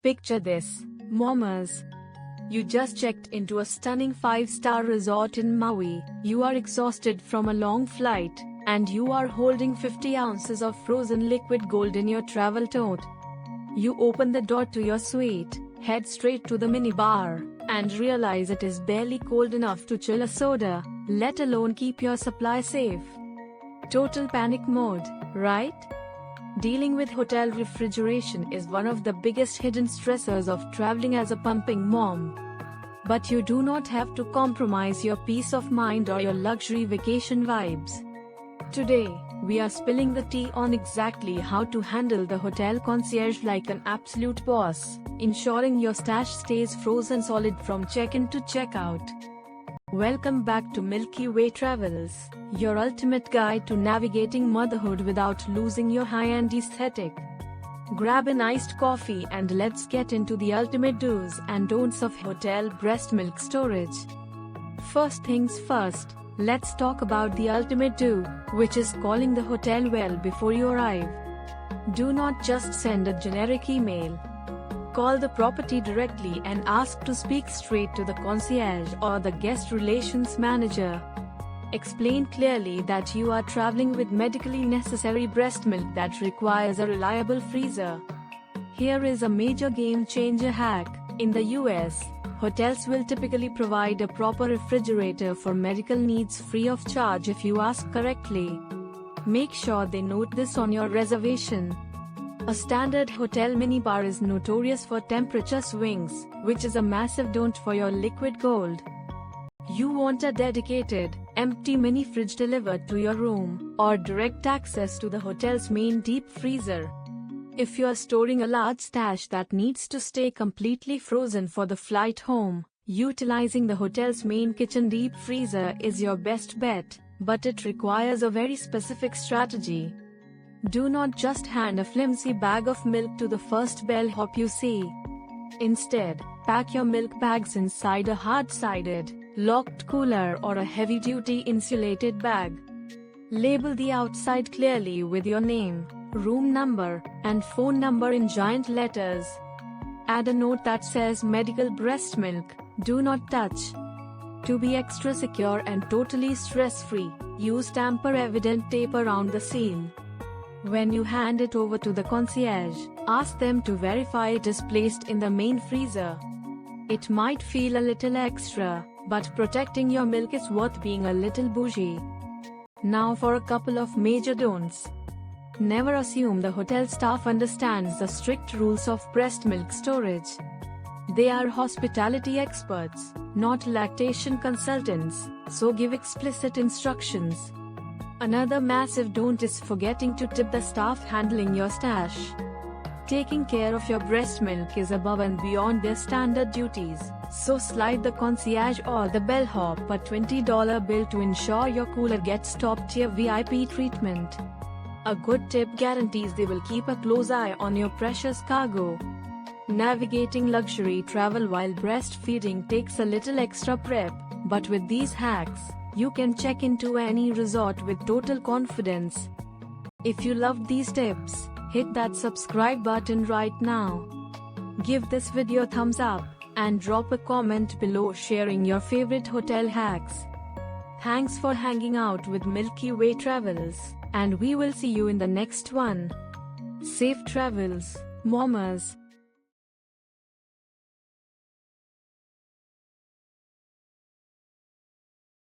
Picture this, Mommers. You just checked into a stunning 5-star resort in Maui. You are exhausted from a long flight, and you are holding 50 ounces of frozen liquid gold in your travel tote. You open the door to your suite, head straight to the minibar, and realize it is barely cold enough to chill a soda, let alone keep your supply safe. Total panic mode, right? Dealing with hotel refrigeration is one of the biggest hidden stressors of traveling as a pumping mom. But you do not have to compromise your peace of mind or your luxury vacation vibes. Today, we are spilling the tea on exactly how to handle the hotel concierge like an absolute boss, ensuring your stash stays frozen solid from check-in to check-out. Welcome back to Milky Way Travels, your ultimate guide to navigating motherhood without losing your high-end aesthetic. Grab an iced coffee and let's get into the ultimate do's and don'ts of hotel breast milk storage. First things first, let's talk about the ultimate do, which is calling the hotel well before you arrive. Do not just send a generic email. Call the property directly and ask to speak straight to the concierge or the guest relations manager. Explain clearly that you are traveling with medically necessary breast milk that requires a reliable freezer. Here is a major game-changer hack. In the US, hotels will typically provide a proper refrigerator for medical needs free of charge if you ask correctly. Make sure they note this on your reservation. A standard hotel minibar is notorious for temperature swings, which is a massive don't for your liquid gold. You want a dedicated, empty mini fridge delivered to your room, or direct access to the hotel's main deep freezer. If you are storing a large stash that needs to stay completely frozen for the flight home, utilizing the hotel's main kitchen deep freezer is your best bet, but it requires a very specific strategy. Do not just hand a flimsy bag of milk to the first bellhop you see. Instead, pack your milk bags inside a hard-sided, locked cooler or a heavy-duty insulated bag. Label the outside clearly with your name, room number, and phone number in giant letters. Add a note that says medical breast milk, do not touch. To be extra secure and totally stress-free, use tamper-evident tape around the seal. When you hand it over to the concierge, ask them to verify it is placed in the main freezer. It might feel a little extra, but protecting your milk is worth being a little bougie. Now for a couple of major don'ts. Never assume the hotel staff understands the strict rules of breast milk storage. They are hospitality experts, not lactation consultants, so give explicit instructions. Another massive don't is forgetting to tip the staff handling your stash. Taking care of your breast milk is above and beyond their standard duties, so slide the concierge or the bellhop a $20 bill to ensure your cooler gets top-tier VIP treatment. A good tip guarantees they will keep a close eye on your precious cargo. Navigating luxury travel while breastfeeding takes a little extra prep, but with these hacks, you can check into any resort with total confidence. If you loved these tips, hit that subscribe button right now. Give this video a thumbs up, and drop a comment below sharing your favorite hotel hacks. Thanks for hanging out with Milky Way Travels, and we will see you in the next one. Safe travels, Mommers.